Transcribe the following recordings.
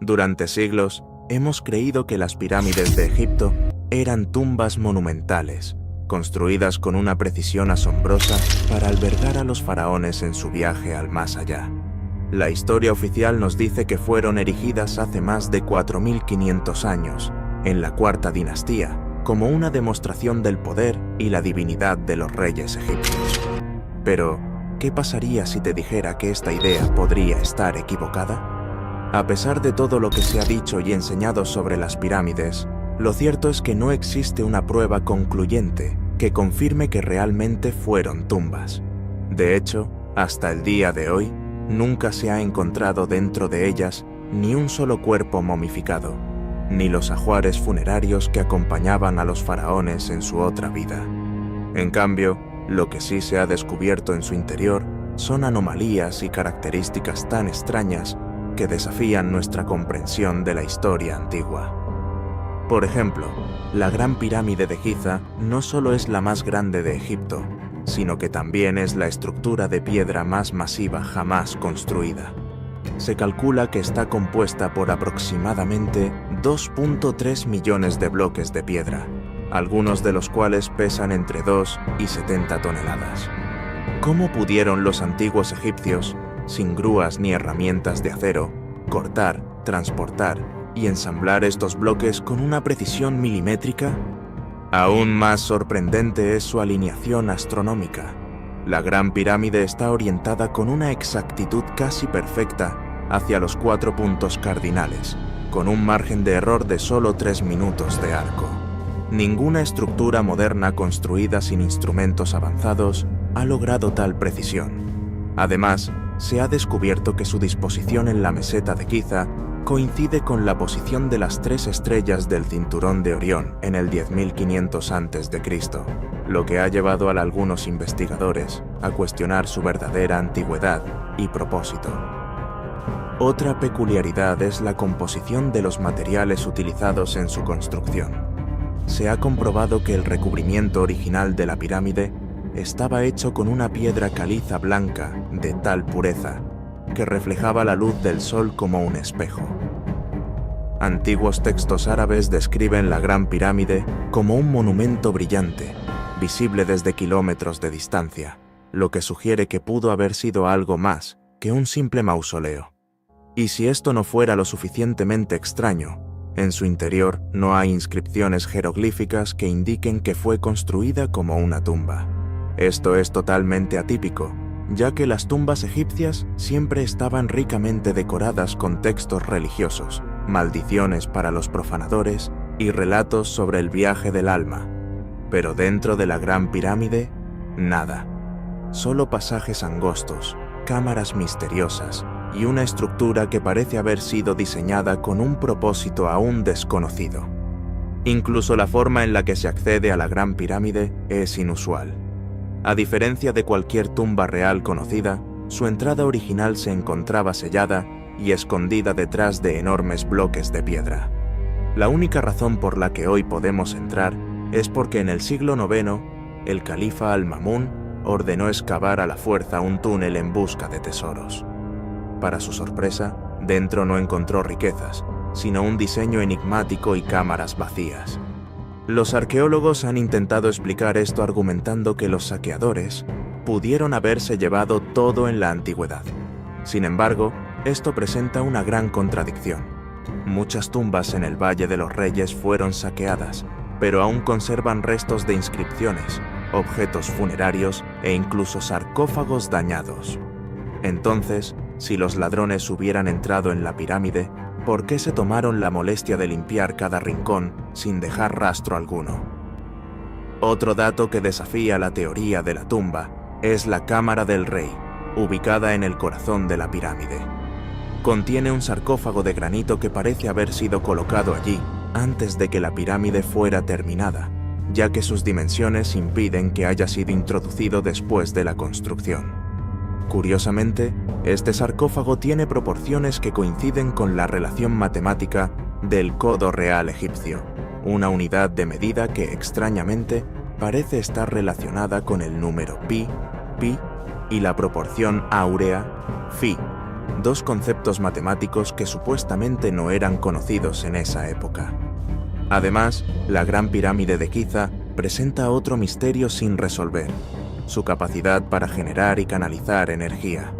Durante siglos, hemos creído que las pirámides de Egipto eran tumbas monumentales, construidas con una precisión asombrosa para albergar a los faraones en su viaje al más allá. La historia oficial nos dice que fueron erigidas hace más de 4500 años, en la cuarta dinastía, como una demostración del poder y la divinidad de los reyes egipcios. Pero, ¿qué pasaría si te dijera que esta idea podría estar equivocada? A pesar de todo lo que se ha dicho y enseñado sobre las pirámides, lo cierto es que no existe una prueba concluyente que confirme que realmente fueron tumbas. De hecho, hasta el día de hoy, nunca se ha encontrado dentro de ellas ni un solo cuerpo momificado, ni los ajuares funerarios que acompañaban a los faraones en su otra vida. En cambio, lo que sí se ha descubierto en su interior son anomalías y características tan extrañas que desafían nuestra comprensión de la historia antigua. Por ejemplo, la Gran Pirámide de Giza no solo es la más grande de Egipto, sino que también es la estructura de piedra más masiva jamás construida. Se calcula que está compuesta por aproximadamente 2.3 millones de bloques de piedra, algunos de los cuales pesan entre 2 y 70 toneladas. ¿Cómo pudieron los antiguos egipcios, sin grúas ni herramientas de acero, cortar, transportar y ensamblar estos bloques con una precisión milimétrica? Aún más sorprendente es su alineación astronómica. La Gran Pirámide está orientada con una exactitud casi perfecta hacia los 4 puntos cardinales, con un margen de error de solo 3 minutos de arco. Ninguna estructura moderna construida sin instrumentos avanzados ha logrado tal precisión. Además, se ha descubierto que su disposición en la meseta de Giza coincide con la posición de las 3 estrellas del cinturón de Orión en el 10.500 a.C., lo que ha llevado a algunos investigadores a cuestionar su verdadera antigüedad y propósito. Otra peculiaridad es la composición de los materiales utilizados en su construcción. Se ha comprobado que el recubrimiento original de la pirámide estaba hecho con una piedra caliza blanca de tal pureza que reflejaba la luz del sol como un espejo. Antiguos textos árabes describen la Gran Pirámide como un monumento brillante, visible desde kilómetros de distancia, lo que sugiere que pudo haber sido algo más que un simple mausoleo. Y si esto no fuera lo suficientemente extraño, en su interior no hay inscripciones jeroglíficas que indiquen que fue construida como una tumba. Esto es totalmente atípico, ya que las tumbas egipcias siempre estaban ricamente decoradas con textos religiosos, maldiciones para los profanadores y relatos sobre el viaje del alma. Pero dentro de la Gran Pirámide, nada. Solo pasajes angostos, cámaras misteriosas y una estructura que parece haber sido diseñada con un propósito aún desconocido. Incluso la forma en la que se accede a la Gran Pirámide es inusual. A diferencia de cualquier tumba real conocida, su entrada original se encontraba sellada y escondida detrás de enormes bloques de piedra. La única razón por la que hoy podemos entrar es porque en el siglo IX, el califa Al-Ma'mún ordenó excavar a la fuerza un túnel en busca de tesoros. Para su sorpresa, dentro no encontró riquezas, sino un diseño enigmático y cámaras vacías. Los arqueólogos han intentado explicar esto argumentando que los saqueadores pudieron haberse llevado todo en la antigüedad. Sin embargo, esto presenta una gran contradicción. Muchas tumbas en el Valle de los Reyes fueron saqueadas, pero aún conservan restos de inscripciones, objetos funerarios e incluso sarcófagos dañados. Entonces, si los ladrones hubieran entrado en la pirámide, ¿por qué se tomaron la molestia de limpiar cada rincón sin dejar rastro alguno? Otro dato que desafía la teoría de la tumba es la Cámara del Rey, ubicada en el corazón de la pirámide. Contiene un sarcófago de granito que parece haber sido colocado allí antes de que la pirámide fuera terminada, ya que sus dimensiones impiden que haya sido introducido después de la construcción. Curiosamente, este sarcófago tiene proporciones que coinciden con la relación matemática del codo real egipcio, una unidad de medida que extrañamente parece estar relacionada con el número pi y la proporción áurea phi, dos conceptos matemáticos que supuestamente no eran conocidos en esa época. Además, la Gran Pirámide de Giza presenta otro misterio sin resolver: su capacidad para generar y canalizar energía.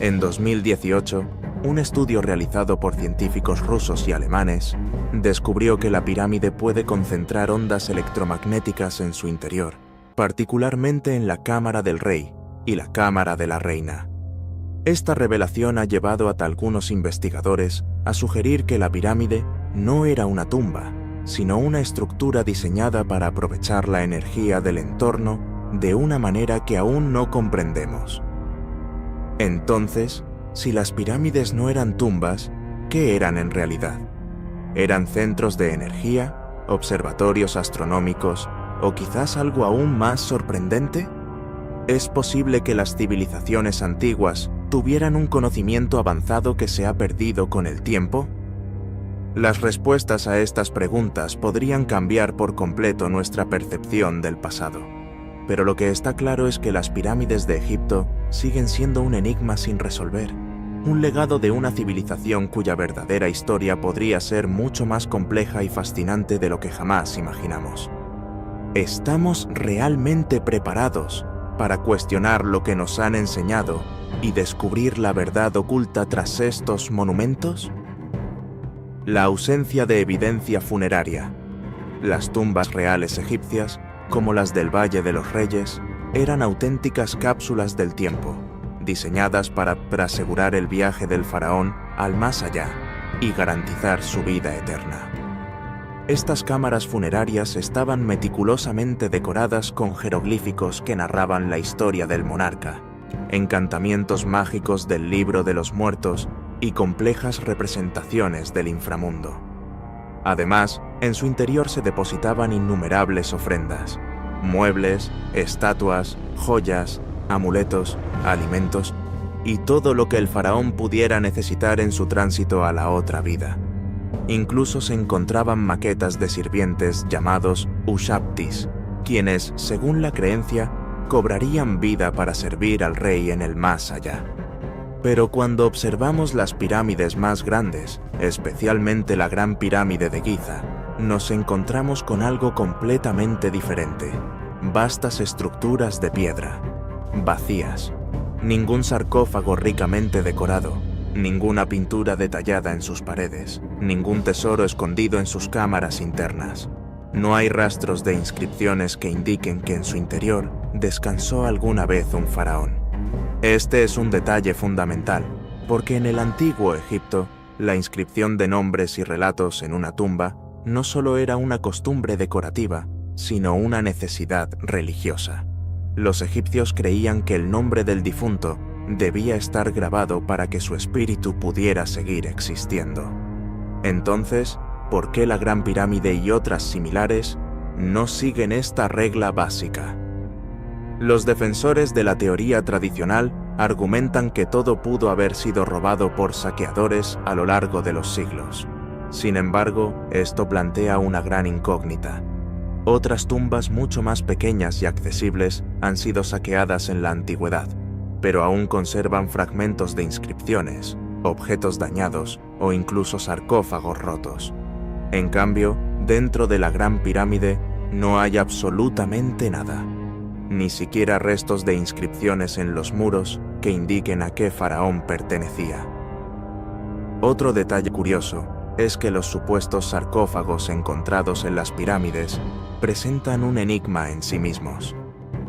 En 2018, un estudio realizado por científicos rusos y alemanes descubrió que la pirámide puede concentrar ondas electromagnéticas en su interior, particularmente en la Cámara del Rey y la Cámara de la Reina. Esta revelación ha llevado a algunos investigadores a sugerir que la pirámide no era una tumba, sino una estructura diseñada para aprovechar la energía del entorno de una manera que aún no comprendemos. Entonces, si las pirámides no eran tumbas, ¿qué eran en realidad? ¿Eran centros de energía, observatorios astronómicos o quizás algo aún más sorprendente? ¿Es posible que las civilizaciones antiguas tuvieran un conocimiento avanzado que se ha perdido con el tiempo? Las respuestas a estas preguntas podrían cambiar por completo nuestra percepción del pasado. Pero lo que está claro es que las pirámides de Egipto siguen siendo un enigma sin resolver, un legado de una civilización cuya verdadera historia podría ser mucho más compleja y fascinante de lo que jamás imaginamos. ¿Estamos realmente preparados para cuestionar lo que nos han enseñado y descubrir la verdad oculta tras estos monumentos? La ausencia de evidencia funeraria. Las tumbas reales egipcias, como las del Valle de los Reyes, eran auténticas cápsulas del tiempo, diseñadas para asegurar el viaje del faraón al más allá y garantizar su vida eterna. Estas cámaras funerarias estaban meticulosamente decoradas con jeroglíficos que narraban la historia del monarca, encantamientos mágicos del libro de los muertos y complejas representaciones del inframundo. Además, en su interior se depositaban innumerables ofrendas, muebles, estatuas, joyas, amuletos, alimentos y todo lo que el faraón pudiera necesitar en su tránsito a la otra vida. Incluso se encontraban maquetas de sirvientes llamados Ushabtis, quienes, según la creencia, cobrarían vida para servir al rey en el más allá. Pero cuando observamos las pirámides más grandes, especialmente la Gran Pirámide de Giza, nos encontramos con algo completamente diferente: vastas estructuras de piedra, vacías, ningún sarcófago ricamente decorado, ninguna pintura detallada en sus paredes, ningún tesoro escondido en sus cámaras internas. No hay rastros de inscripciones que indiquen que en su interior descansó alguna vez un faraón. Este es un detalle fundamental, porque en el antiguo Egipto, la inscripción de nombres y relatos en una tumba no solo era una costumbre decorativa, sino una necesidad religiosa. Los egipcios creían que el nombre del difunto debía estar grabado para que su espíritu pudiera seguir existiendo. Entonces, ¿por qué la Gran Pirámide y otras similares no siguen esta regla básica? Los defensores de la teoría tradicional argumentan que todo pudo haber sido robado por saqueadores a lo largo de los siglos. Sin embargo, esto plantea una gran incógnita. Otras tumbas mucho más pequeñas y accesibles han sido saqueadas en la antigüedad, pero aún conservan fragmentos de inscripciones, objetos dañados o incluso sarcófagos rotos. En cambio, dentro de la Gran Pirámide no hay absolutamente nada. Ni siquiera restos de inscripciones en los muros que indiquen a qué faraón pertenecía. Otro detalle curioso es que los supuestos sarcófagos encontrados en las pirámides presentan un enigma en sí mismos.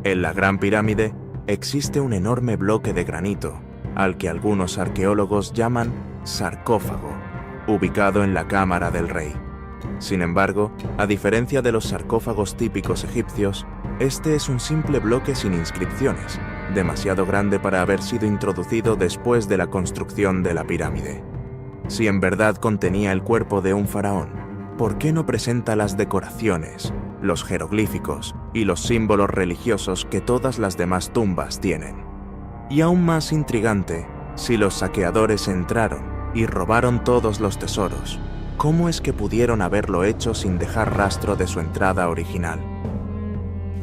En la Gran Pirámide existe un enorme bloque de granito, al que algunos arqueólogos llaman sarcófago, ubicado en la Cámara del Rey. Sin embargo, a diferencia de los sarcófagos típicos egipcios, este es un simple bloque sin inscripciones, demasiado grande para haber sido introducido después de la construcción de la pirámide. Si en verdad contenía el cuerpo de un faraón, ¿por qué no presenta las decoraciones, los jeroglíficos y los símbolos religiosos que todas las demás tumbas tienen? Y aún más intrigante, si los saqueadores entraron y robaron todos los tesoros, ¿cómo es que pudieron haberlo hecho sin dejar rastro de su entrada original?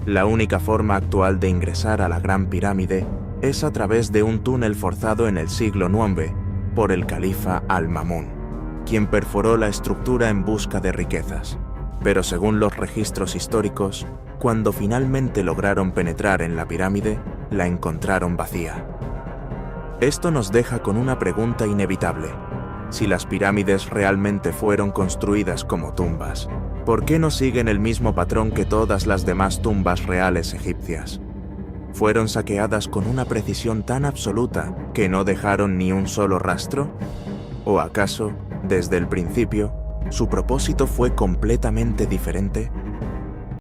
La única forma actual de ingresar a la Gran Pirámide es a través de un túnel forzado en el siglo IX por el califa Al-Ma'mún, quien perforó la estructura en busca de riquezas. Pero según los registros históricos, cuando finalmente lograron penetrar en la pirámide, la encontraron vacía. Esto nos deja con una pregunta inevitable. Si las pirámides realmente fueron construidas como tumbas, ¿por qué no siguen el mismo patrón que todas las demás tumbas reales egipcias? ¿Fueron saqueadas con una precisión tan absoluta que no dejaron ni un solo rastro? ¿O acaso, desde el principio, su propósito fue completamente diferente?